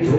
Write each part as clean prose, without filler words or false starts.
2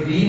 3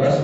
10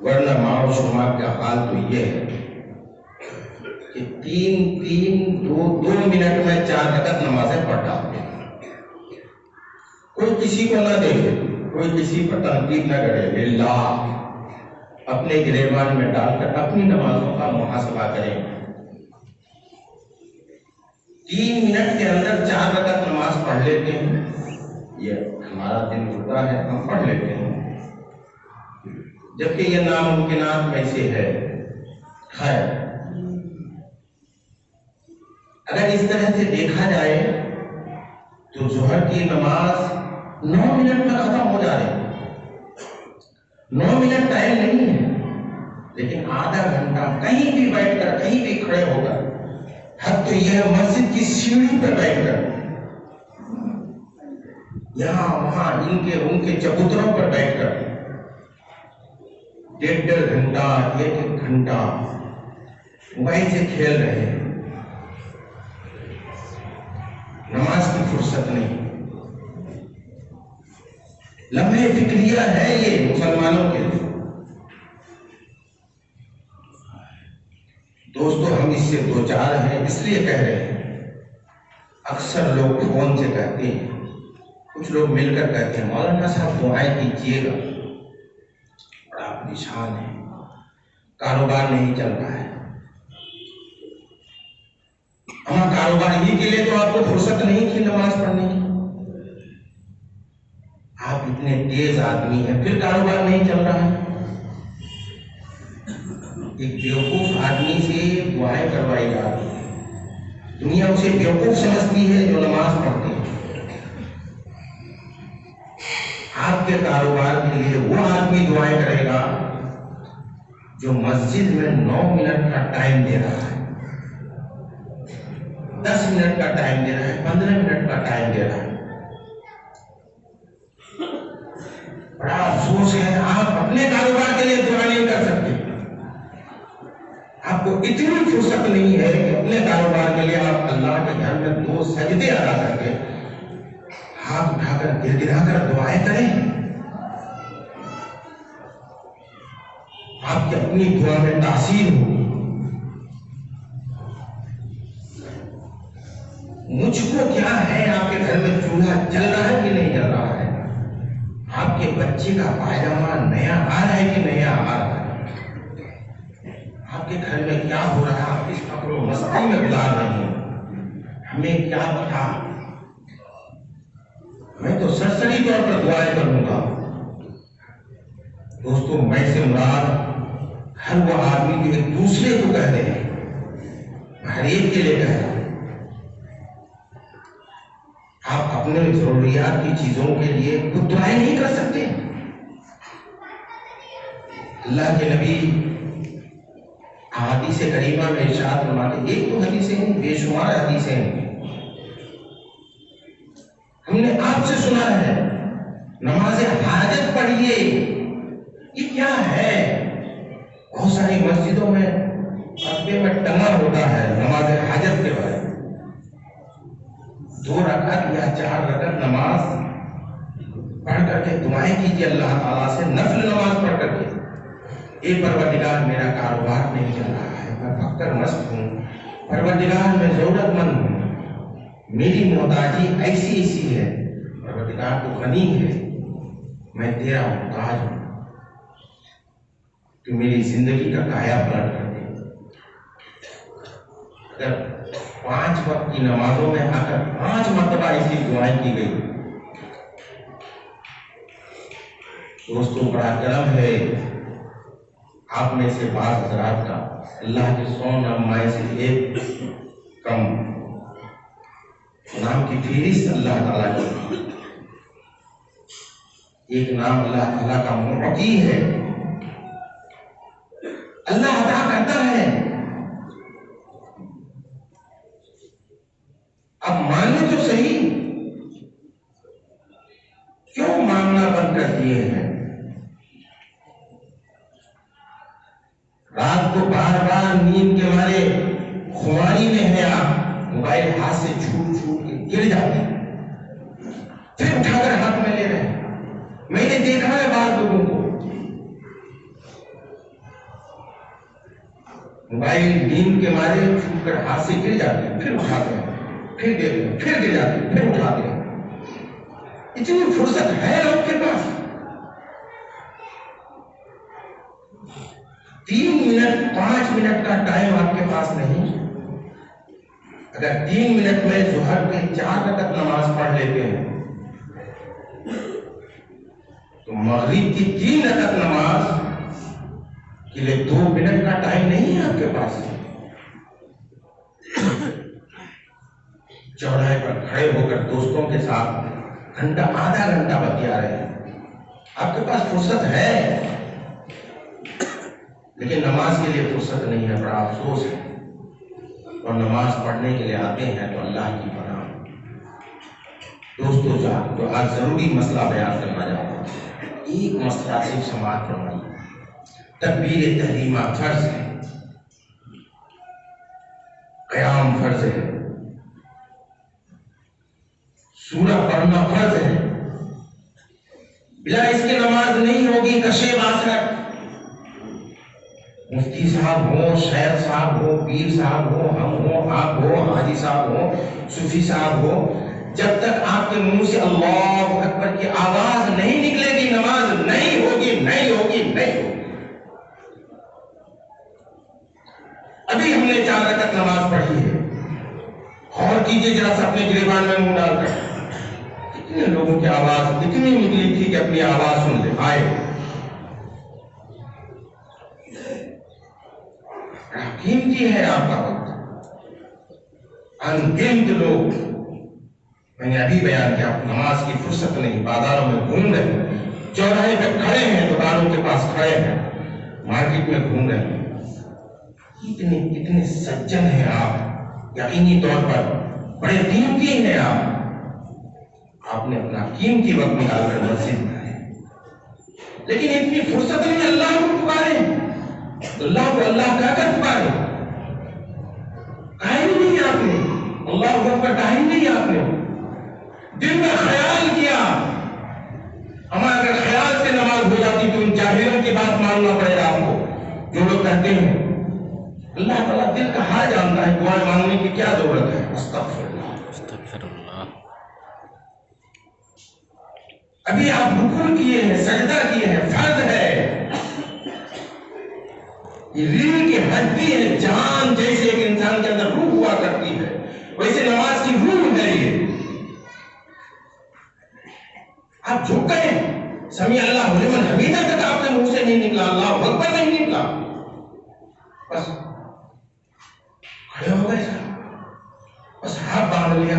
ورنہ ماؤ شما کا حال تو یہ ہے کہ دو منٹ میں 4 رکعت نمازیں پڑھ ڈالتے ہیں. کوئی کسی کو نہ دیکھے، کوئی کسی پر تنقید نہ کرے، للہ اپنے گریبان میں ڈال کر اپنی نمازوں کا محاسبہ کریں. 3 منٹ کے اندر 4 رکعت نماز پڑھ لیتے ہیں، یہ ہمارا دل ہوتا ہے، ہم پڑھ لیتے ہیں، جبکہ یہ ناممکنات میں سے ہے. خیر، اگر اس طرح سے دیکھا جائے تو ظہر کی نماز 9 منٹ میں ختم ہو جا رہی ہے. 9 منٹ ٹائم نہیں ہے، لیکن آدھا گھنٹہ کہیں بھی بیٹھ کر، کہیں بھی کھڑے ہو کر، حد تو یہ مسجد کی سیڑھی پر بیٹھ کر، یہاں وہاں ان کے چبوتروں پر بیٹھ کر 1.5 گھنٹہ 1 گھنٹہ موبائل سے کھیل رہے ہیں. نماز کی فرصت نہیں. لمحے فکریہ ہے یہ مسلمانوں کے لیے. دوستو، ہم اس سے دو چار ہیں، اس لیے کہہ رہے ہیں. اکثر لوگ فون سے کہتے ہیں، کچھ لوگ مل کر کہتے ہیں، مولانا صاحب دعائیں کیجیے گا. بڑا پریشان ہے، کاروبار نہیں چل رہا ہے. ہمارا کاروبار ہی کے لیے تو آپ کو فرصت نہیں تھی نماز پڑھنے کی. آپ اتنے تیز آدمی ہیں، پھر کاروبار نہیں چل رہا ہے. ایک بیوقوف آدمی سے دعائیں کروائی جاتی ہیں. دنیا اسے بیوقوف سمجھتی ہے جو نماز پڑھتے ہیں. آپ کے کاروبار کے لیے وہ آدمی دعائیں کرے گا جو مسجد میں 9 منٹ کا ٹائم دے رہا ہے، 10 منٹ کا ٹائم دے رہا ہے، 15 منٹ کا ٹائم دے رہا ہے. بڑا افسوس ہے، آپ اپنے کاروبار کے لیے دعا نہیں کر سکتے. آپ کو اتنی فرصت نہیں ہے کہ اپنے کاروبار کے لیے آپ اللہ کے گھر میں 2 سجدے ادا کر کے ہاتھ اٹھا کر گر گرا کر دعائیں کریں. آپ کی اپنی دعا میں تاثیر ہوگی. مجھ کو کیا ہے آپ کے گھر میں چولہا جل رہا ہے کہ نہیں جل رہا ہے؟ آپ کے بچے کا پائجامہ نیا آ رہا ہے کہ نیا آ رہا ہے؟ آپ کے گھر میں کیا ہو رہا ہے؟ آپ کس فخر و مستی میں گزار رہے ہیں؟ ہمیں کیا پتا؟ میں تو سرسری طور پر دعائیں کروں گا. دوستو، میں سے مراد ہر وہ آدمی جو ایک دوسرے کو کہہ رہے ہیں، ہر ایک کے لیے کہہ رہا ہے. آپ اپنے ضروریات کی چیزوں کے لیے خود دعائیں نہیں کر سکتے؟ اللہ کے نبی حدیث کریمہ میں ارشاد فرماتے، ایک تو حدیثیں ہیں، بے شمار حدیثیں ہیں. ہم نے آپ سے سنا ہے نماز حاجت پڑھیے. یہ کیا ہے؟ بہت ساری مسجدوں میں خطبے میں ٹنگا ہوتا ہے نماز حاجت کے بارے میں. 2 رکعت یا 4 رکعت نماز پڑھ کر کے دعائیں کیجیے اللہ تعالیٰ سے، نفل نماز پڑھ کر کے. اے پروردگار، میرا کاروبار نہیں چل رہا ہے، میں فقر مست ہوں. پروردگار، میں ضرورت مند ہوں، میری محتاجی ایسی ہے. پروردگار تو غنی ہے، میں تیرا محتاج ہوں. کہ میری زندگی کا کایا پلٹ کر دے. اگر 5 وقت کی نمازوں میں آ کر 5 مرتبہ ایسی دعائیں کی گئی، دوستوں بڑا کرم ہے آپ میں سے بعض حضرات کا. اللہ کے 100 نام سے ایک کم نام کی فہرست اللہ تعالیٰ کی. ایک نام اللہ تعالیٰ کا معطی ہے. اللہ عطا کرتا ہے. اب مانگے تو صحیح، کیوں مانگنا بند کر دیے ہیں؟ رات کو بار بار نیند کے مارے خماری میں ہیں آپ، موبائل ہاتھ سے چھوٹ کے گر جاتے ہیں، پھر اٹھا کر ہاتھ میں لے رہے ہیں. میں نے دیکھا ہے بعض لوگوں کو موبائل نیند کے مارے چھوٹ کر ہاتھ سے گر جاتے ہیں، پھر اٹھاتے ہیں، پھر دیکھتے ہیں، پھر گر جاتے ہیں، پھر اٹھاتے ہیں۔ اتنی فرصت ہے آپ کے پاس؟ 3 منٹ 5 منٹ کا ٹائم آپ کے پاس نہیں؟ اگر 3 منٹ میں ظہر کے 4 رکعت نماز پڑھ لیتے ہیں تو مغرب کی 3 رکعت نماز کے لیے 2 منٹ کا ٹائم نہیں ہے آپ کے پاس؟ چوراہے پر کھڑے ہو کر دوستوں کے ساتھ گھنٹہ آدھا گھنٹہ بتیا رہے ہیں، آپ کے پاس فرصت ہے، لیکن نماز کے لیے فرصت نہیں ہے، بڑا افسوس ہے۔ اور نماز پڑھنے کے لیے آتے ہیں تو اللہ کی پناہ۔ دوستو جو آج ضروری مسئلہ بیان کرنا چاہتا ہوں، ایک مسئلہ صرف سماعت فرمائیے۔ تکبیر تحریمہ فرض ہے، قیام فرض ہے، سورہ پڑھنا فرض ہے، بلا اس کے نماز نہیں ہوگی کشے باسکٹ۔ مفتی صاحب ہو، شیخ صاحب ہو، پیر صاحب ہو، ہم ہو، آپ ہو، حاجی صاحب ہو، صوفی صاحب ہو، جب تک آپ کے منہ سے اللہ اکبر کی آواز نہیں نکلے گی نماز نہیں ہوگی، نہیں ہوگی، نہیں ہوگی۔ ابھی ہم نے 4 رکعت نماز پڑھی ہے، غور کیجئے ذرا سا اپنے گریبان میں منہ ڈال کر، کتنے لوگوں کی آواز اتنی نکلی تھی کہ اپنی آواز سن لے آئے۔ قیمتی ہے آپ کا وقت، انگنت لوگ، میں نے ابھی بیان کیا، نماز کی فرصت نہیں، بازاروں میں گھوم رہے ہیں، چوراہے پہ کھڑے ہیں، دکانوں کے پاس کھڑے ہیں، مارکیٹ میں گھوم رہے ہیں۔ کتنے سجن ہیں آپ، یقینی طور پر بڑے قیمتی ہیں آپ نے اپنا قیمتی وقت نکال کر مسجد میں آئے، لیکن اتنی فرصت نہیں اللہ کو پکارے، اللہ کو اللہ کہہ کر پکارے، کہا ہی نہیں آپ نے، اللہ اکبر کہا ہی نہیں آپ نے، دل میں خیال کیا۔ ہمارا اگر خیال سے نماز ہو جاتی تو ان جاہلوں کی بات ماننا پڑے گا آپ کو، جو لوگ کہتے ہیں اللہ تعالیٰ دل کا حال جانتا ہے، دعا مانگنے کی کیا ضرورت ہے؟ استغفر اللہ، استغفر اللہ۔ ابھی آپ رکوع کیے ہیں، سجدہ کیے ہیں، فرض ہے، یہ ریڑھ کی ہڈی ہے، جان جیسے ایک انسان کے اندر روح ہوا کرتی ہے ویسے نماز کی روح ہے یہ۔ آپ جھک گئے، سمیع اللہ لمن حمیدہ تک آپ کے منہ سے نہیں نکلا، اللہ اکبر نہیں نکلا، بس کھڑے ہو گئے، بس ہاتھ باندھ لیا،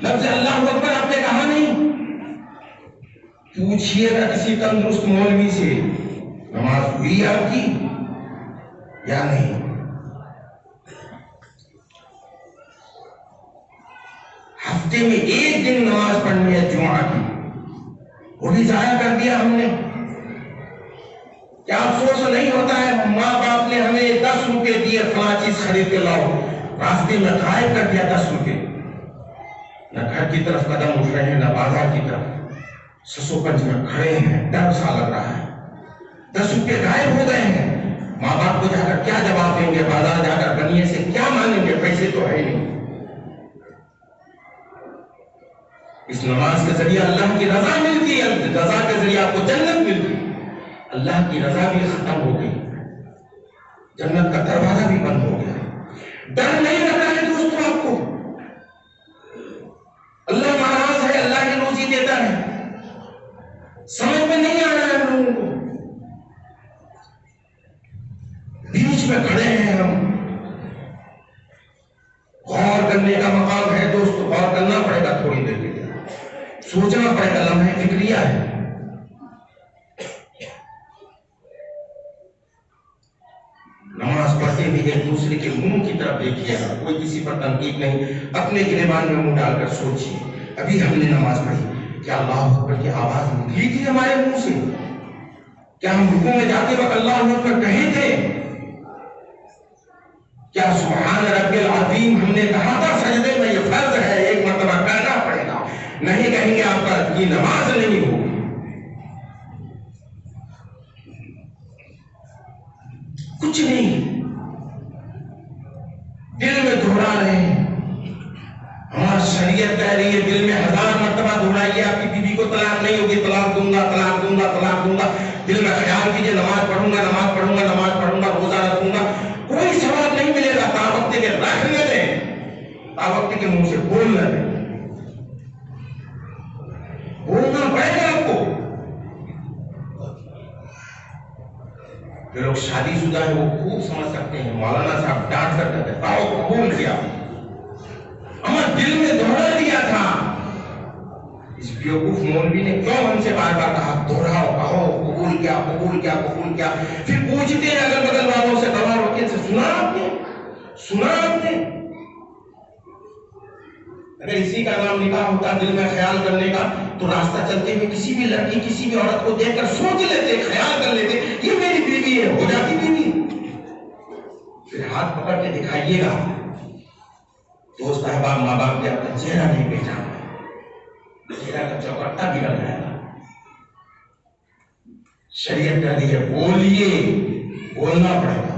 لفظ اللہ اکبر آپ نے کہا نہیں۔ پوچھئے گا کسی تندرست مولوی سے نماز ہوئی آپ کی یا نہیں؟ ہفتے میں 1 دن نماز پڑھنی ہے جمعہ کی، وہ بھی ضائع کر دیا ہم نے۔ کیا افسوس نہیں ہوتا ہے؟ ماں باپ نے ہمیں 10 روپے دیے، فلاں چیز خرید کے لاؤ، راستے میں غائب کر دیا 10 روپے، نہ گھر کی طرف قدم اٹھ رہے ہیں نہ بازار کی طرف، سسو پنج میں کھڑے ہیں، ڈر سا لگ رہا ہے، 10 روپے غائب ہو گئے ہیں، ماں باپ کو جا کر کیا جواب دیں گے؟ بازار جا کر بنیے سے کیا مانیں گے؟ پیسے تو ہے نہیں۔ اس نماز کے ذریعے اللہ کی رضا ملتی ہے، رضا کے ذریعے آپ کو جنت ملتی ہے، اللہ کی رضا بھی ختم ہو گئی، جنت کا دروازہ بھی بند ہو گیا۔ ڈر نہیں لگ رہا ہے دوستوں آپ کو؟ اللہ ناراض ہے، اللہ کی روزی دیتا ہے، سمجھ میں نہیں آ رہا ہے ہم لوگوں کو، بیچ میں کھڑے ہیں ہم۔ غور کرنے کا مقام ہے دوست، غور کرنا پڑے گا، تھوڑی دیر کے لیے سوچنا پڑے گا، لمحے فکریہ ہے۔ نماز پڑھتے ہوئے ایک دوسرے کے منہ کی طرف دیکھیے گا، کوئی کسی پر تنقید نہیں، اپنے گریبان میں منہ ڈال کر سوچیے، ابھی ہم نے نماز پڑھی، کیا اللہ اکبر کی آواز نکلی تھی ہمارے منہ سے؟ کیا ہم رکوع میں جاتے وقت اللہ اکبر کہے تھے؟ کیا سبحان رب العظیم ہم نے کہا تھا سجدے میں؟ یہ فرض ہے، 1 مرتبہ کہنا پڑے گا، نہیں کہیں گے آپ کا یہ نماز نہیں ہوگی۔ کچھ نہیں، دہرا رہے ہیں. ہمارا شریعت کہہ رہی ہے دل میں 1000 مرتبہ دہرائیے آپ کی بیوی کو طلاق نہیں ہوگی، طلاق دوں گا طلاق دوں گا طلاق دوں گا. دل میں خیال کیجیے نماز پڑھوں گا نماز پڑھوں گا نماز پڑھوں گا روزہ رکھوں گا، کوئی ثواب نہیں ملے گا. تا وقت کے رکھنے دیں، تا وقت کے منہ سے بولنا دیں. بولنا پڑے گا آپ کو. جو لوگ شادی شدہ ہیں وہ خوب سمجھ سکتے ہیں. مولانا صاحب ڈانٹ کر کہتے تاؤ قبول کیا، ہمیں دل میں دوہرا دیا تھا. اس بیوقوف مولوی نے کیوں ہم سے بار بار کہا دوہراؤ کہو قبول کیا قبول کیا قبول کیا. پھر پوچھتے ہیں اگل بگل والوں سے گواہ وکیل سے سنا آپ نے سنا آپ نے. اگر اسی کا نام نکاح ہوتا دل میں خیال کرنے کا تو راستہ چلتے ہوئے کسی بھی لڑکی کسی بھی عورت کو دیکھ کر سوچ لیتے خیال کر لیتے یہ میری بیوی ہے، ہو جاتی بیوی. پھر ہاتھ پکڑ کے دکھائیے گا. دوست احباب ماں باپ کے اپنا چہرہ نہیں پہچانا، چہرہ کا چوکٹا بھی لگ جائے گا. شریعت کہہ رہی ہے بولیے، بولنا پڑے گا.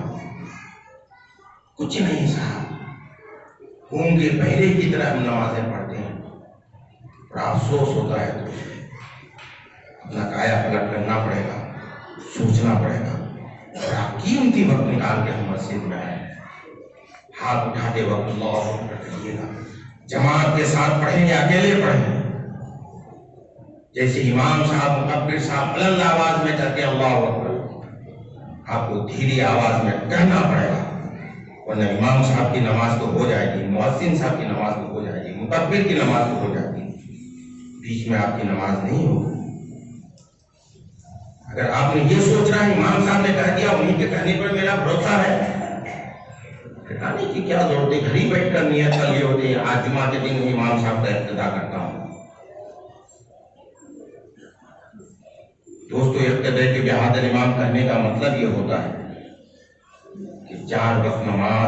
کچھ نہیں صاحب، گھوم کے پہلے کی طرح ہم نمازیں پڑھتے ہیں. بڑا افسوس ہوتا ہے تو اپنا کایا پلٹ کرنا پڑے گا، سوچنا پڑے گا. بڑا قیمتی وقت نکال کے ہم مسجد میں آئے. ہاتھ اٹھاتے وقت اللہ اکبر کہیے گا. جماعت کے ساتھ پڑھیں یا اکیلے پڑھیں، جیسے امام صاحب مکبر صاحب بلند آواز میں کہتے ہیں اللہ اکبر، آپ کو دھیری آواز میں کہنا پڑے گا. ورنہ امام صاحب کی نماز تو ہو جائے گی، مؤذن صاحب کی نماز تو ہو جائے گی، مکبر کی نماز تو ہو جائے گی، بیچ میں آپ کی نماز نہیں ہوگی. اگر آپ نے یہ سوچ رہا ہے امام صاحب نے کہہ دیا انہیں کے کہنے پر میرا بھروسہ ہے، ٹھکانے کی کیا ضرورت ہے. گھر ہی بیٹھ کر نیت کر لیے ہوتے ہیں آج جمعہ کے دن امام صاحب کا اقتدا کرتا ہوں. دوستو اقتداء کے بحادر امام کہنے کا مطلب یہ ہوتا ہے کہ 4 وقت نماز